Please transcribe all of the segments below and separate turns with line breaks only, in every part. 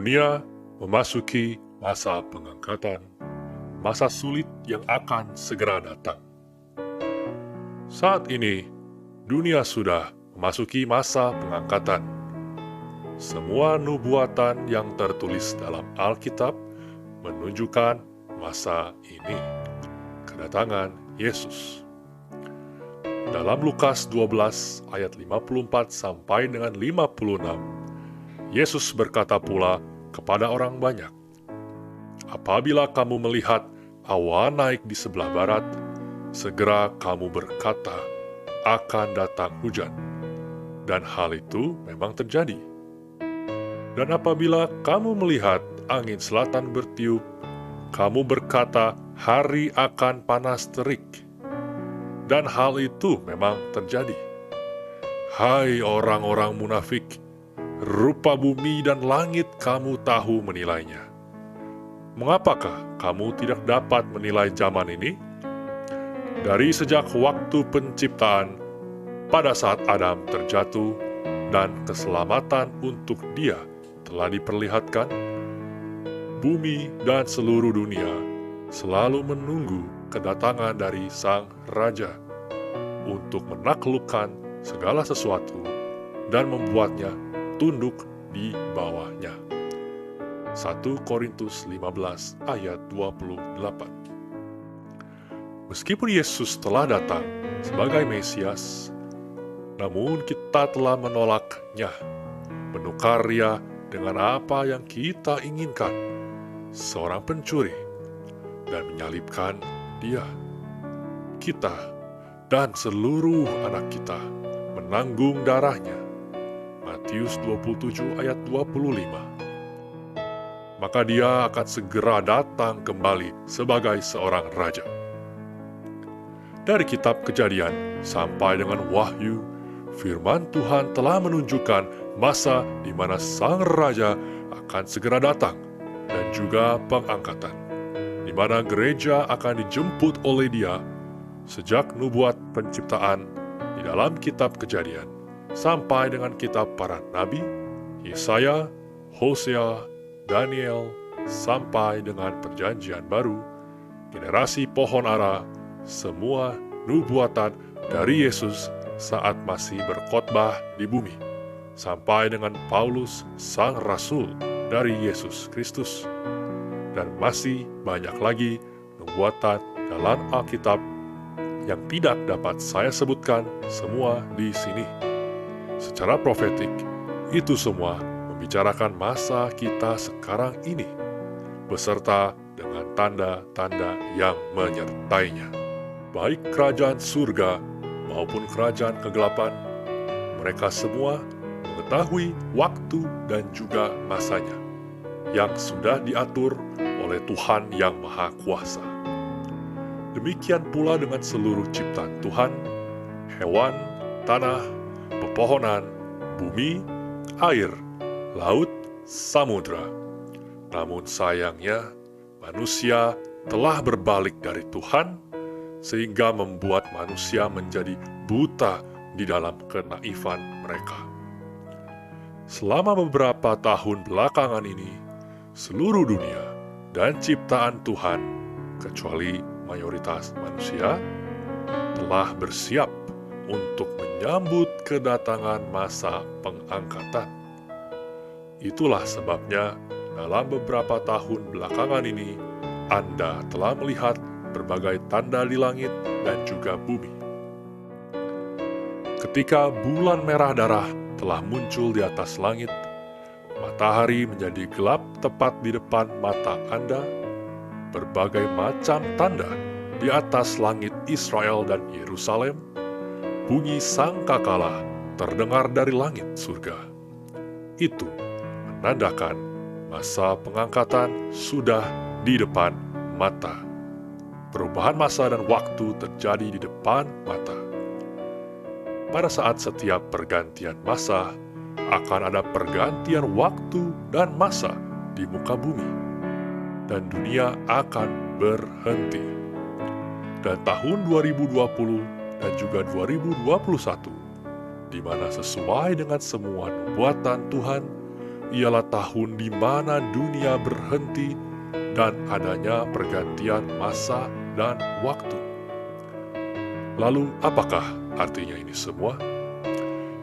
Dunia memasuki masa pengangkatan, masa sulit yang akan segera datang. Saat ini, dunia sudah memasuki masa pengangkatan. Semua nubuatan yang tertulis dalam Alkitab menunjukkan masa ini, kedatangan Yesus. Dalam Lukas 12 ayat 54 sampai dengan 56, Yesus berkata pula kepada orang banyak, "Apabila kamu melihat awan naik di sebelah barat, segera kamu berkata, akan datang hujan." Dan hal itu memang terjadi. Dan apabila kamu melihat angin selatan bertiup, kamu berkata, hari akan panas terik. Dan hal itu memang terjadi. Hai orang-orang munafik, rupa bumi dan langit kamu tahu menilainya. Mengapakah kamu tidak dapat menilai zaman ini? Dari sejak waktu penciptaan, pada saat Adam terjatuh dan keselamatan untuk dia telah diperlihatkan, bumi dan seluruh dunia selalu menunggu kedatangan dari Sang Raja untuk menaklukkan segala sesuatu dan membuatnya tunduk di bawahnya. 1 Korintus 15 ayat 28. Meskipun Yesus telah datang sebagai Mesias, namun kita telah menolaknya, menukarnya dengan apa yang kita inginkan, seorang pencuri, dan menyalibkan dia. Kita dan seluruh anak kita menanggung darahnya. Matius 27 ayat 25. Maka dia akan segera datang kembali sebagai seorang raja. Dari kitab Kejadian sampai dengan Wahyu, firman Tuhan telah menunjukkan masa di mana Sang Raja akan segera datang dan juga pengangkatan, di mana gereja akan dijemput oleh Dia sejak nubuat penciptaan di dalam kitab Kejadian sampai dengan kitab para nabi, Yesaya, Hosea, Daniel, sampai dengan perjanjian baru, generasi pohon ara, semua nubuatan dari Yesus saat masih berkhotbah di bumi, sampai dengan Paulus, sang rasul dari Yesus Kristus. Dan masih banyak lagi nubuatan dalam Alkitab yang tidak dapat saya sebutkan semua di sini. Secara profetik, itu semua membicarakan masa kita sekarang ini, beserta dengan tanda-tanda yang menyertainya. Baik kerajaan surga maupun kerajaan kegelapan, mereka semua mengetahui waktu dan juga masanya, yang sudah diatur oleh Tuhan yang Maha Kuasa. Demikian pula dengan seluruh ciptaan Tuhan, hewan, tanah, pepohonan, bumi, air, laut, samudra. Namun sayangnya, manusia telah berbalik dari Tuhan, sehingga membuat manusia menjadi buta di dalam kenaifan mereka. Selama beberapa tahun belakangan ini, seluruh dunia dan ciptaan Tuhan, kecuali mayoritas manusia, telah bersiap untuk menyambut kedatangan masa pengangkatan. Itulah sebabnya dalam beberapa tahun belakangan ini, Anda telah melihat berbagai tanda di langit dan juga bumi. Ketika bulan merah darah telah muncul di atas langit, matahari menjadi gelap tepat di depan mata Anda, berbagai macam tanda di atas langit Israel dan Yerusalem, bunyi sangkakala terdengar dari langit surga. Itu menandakan masa pengangkatan sudah di depan mata. Perubahan masa dan waktu terjadi di depan mata. Pada saat setiap pergantian masa, akan ada pergantian waktu dan masa di muka bumi. Dan dunia akan berhenti. Dan tahun 2020 dan juga 2021, di mana sesuai dengan semua nubuatan Tuhan, ialah tahun di mana dunia berhenti dan adanya pergantian masa dan waktu. Lalu, apakah artinya ini semua?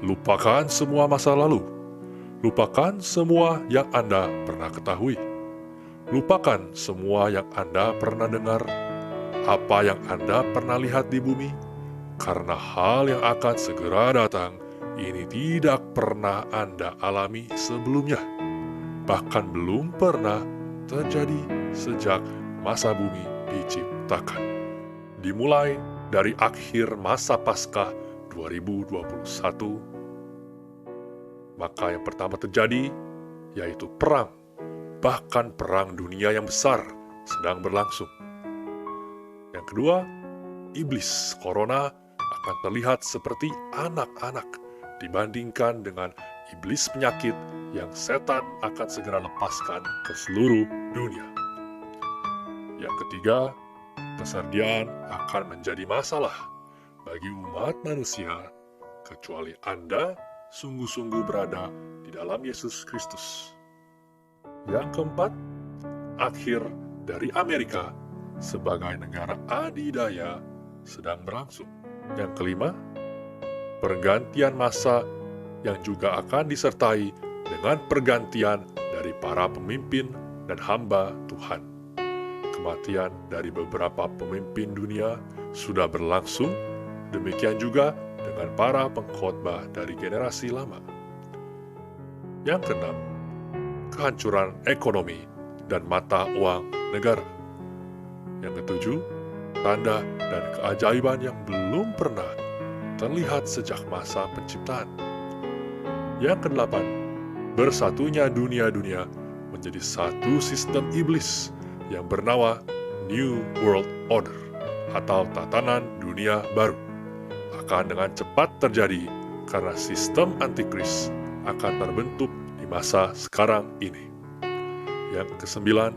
Lupakan semua masa lalu. Lupakan semua yang Anda pernah ketahui. Lupakan semua yang Anda pernah dengar, apa yang Anda pernah lihat di bumi, karena hal yang akan segera datang ini tidak pernah Anda alami sebelumnya, bahkan belum pernah terjadi sejak masa bumi diciptakan. Dimulai dari akhir masa Paskah 2021, maka yang pertama terjadi yaitu perang, bahkan perang dunia yang besar sedang berlangsung. Yang kedua, iblis corona akan terlihat seperti anak-anak dibandingkan dengan iblis penyakit yang setan akan segera lepaskan ke seluruh dunia. Yang ketiga, keserdian akan menjadi masalah bagi umat manusia kecuali Anda sungguh-sungguh berada di dalam Yesus Kristus. Yang keempat, akhir dari Amerika sebagai negara adidaya sedang berlangsung. Yang kelima, pergantian masa yang juga akan disertai dengan pergantian dari para pemimpin dan hamba Tuhan. Kematian dari beberapa pemimpin dunia sudah berlangsung, demikian juga dengan para pengkhotbah dari generasi lama. Yang keenam, kehancuran ekonomi dan mata uang negara. Yang ketujuh, tanda dan keajaiban yang belum pernah terlihat sejak masa penciptaan. Yang kedelapan, bersatunya dunia-dunia menjadi satu sistem iblis yang bernama New World Order atau tatanan dunia baru. Akan dengan cepat terjadi karena sistem antikris akan terbentuk di masa sekarang ini. Yang kesembilan,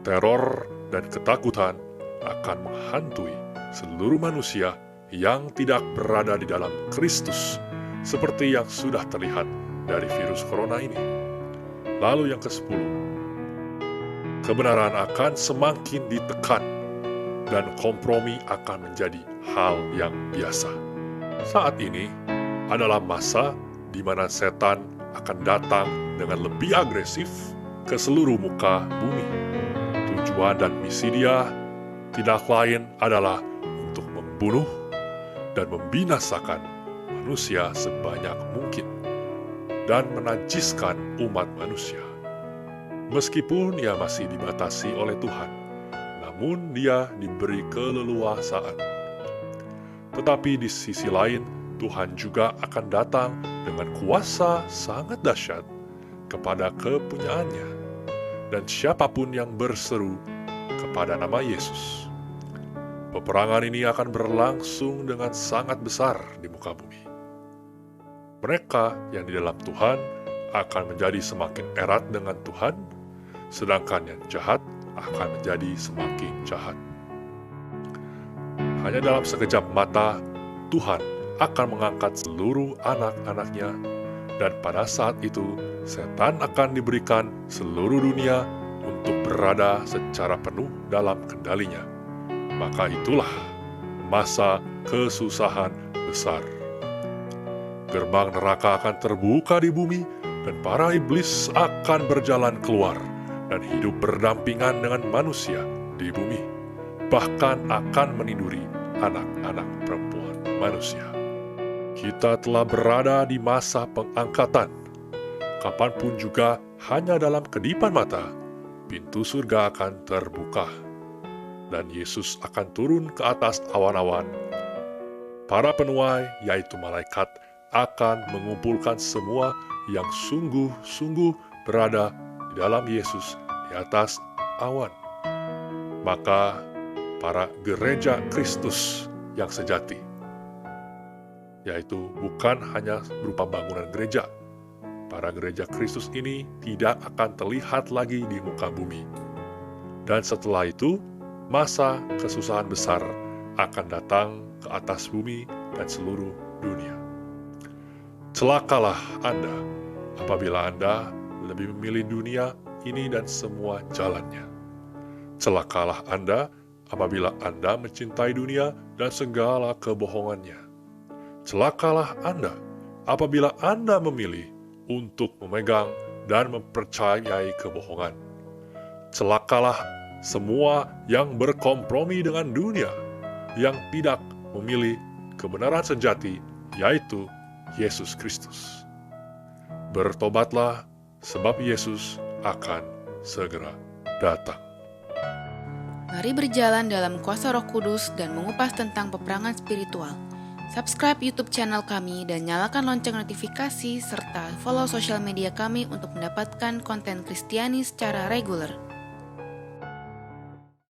teror dan ketakutan akan menghantui seluruh manusia yang tidak berada di dalam Kristus, seperti yang sudah terlihat dari virus corona ini. Lalu yang ke-10, kebenaran akan semakin ditekan dan kompromi akan menjadi hal yang biasa. Saat ini adalah masa di mana setan akan datang dengan lebih agresif ke seluruh muka bumi. Tujuan dan misi dia tidak lain adalah untuk membunuh dan membinasakan manusia sebanyak mungkin dan menajiskan umat manusia. Meskipun ia masih dibatasi oleh Tuhan, namun dia diberi keleluasaan. Tetapi di sisi lain, Tuhan juga akan datang dengan kuasa sangat dahsyat kepada kepunyaannya dan siapapun yang berseru kepada nama Yesus. Peperangan ini akan berlangsung dengan sangat besar di muka bumi. Mereka yang di dalam Tuhan akan menjadi semakin erat dengan Tuhan, sedangkan yang jahat akan menjadi semakin jahat. Hanya dalam sekejap mata, Tuhan akan mengangkat seluruh anak-anaknya, dan pada saat itu, setan akan diberikan seluruh dunia untuk berada secara penuh dalam kendalinya. Maka itulah masa kesusahan besar. Gerbang neraka akan terbuka di bumi, dan para iblis akan berjalan keluar dan hidup berdampingan dengan manusia di bumi, bahkan akan meniduri anak-anak perempuan manusia. Kita telah berada di masa pengangkatan. Kapanpun juga, hanya dalam kedipan mata, pintu surga akan terbuka, dan Yesus akan turun ke atas awan-awan. Para penuai, yaitu malaikat, akan mengumpulkan semua yang sungguh-sungguh berada di dalam Yesus di atas awan. Maka para gereja Kristus yang sejati, yaitu bukan hanya berupa bangunan gereja, para gereja Kristus ini tidak akan terlihat lagi di muka bumi. Dan setelah itu, masa kesusahan besar akan datang ke atas bumi dan seluruh dunia. Celakalah Anda apabila Anda lebih memilih dunia ini dan semua jalannya. Celakalah Anda apabila Anda mencintai dunia dan segala kebohongannya. Celakalah Anda apabila Anda memilih untuk memegang dan mempercayai kebohongan. Celakalah semua yang berkompromi dengan dunia, yang tidak memilih kebenaran sejati, yaitu Yesus Kristus. Bertobatlah, sebab Yesus akan segera datang.
Mari berjalan dalam kuasa Roh Kudus dan mengupas tentang peperangan spiritual. Subscribe YouTube channel kami dan nyalakan lonceng notifikasi serta follow sosial media kami untuk mendapatkan konten Kristiani secara reguler.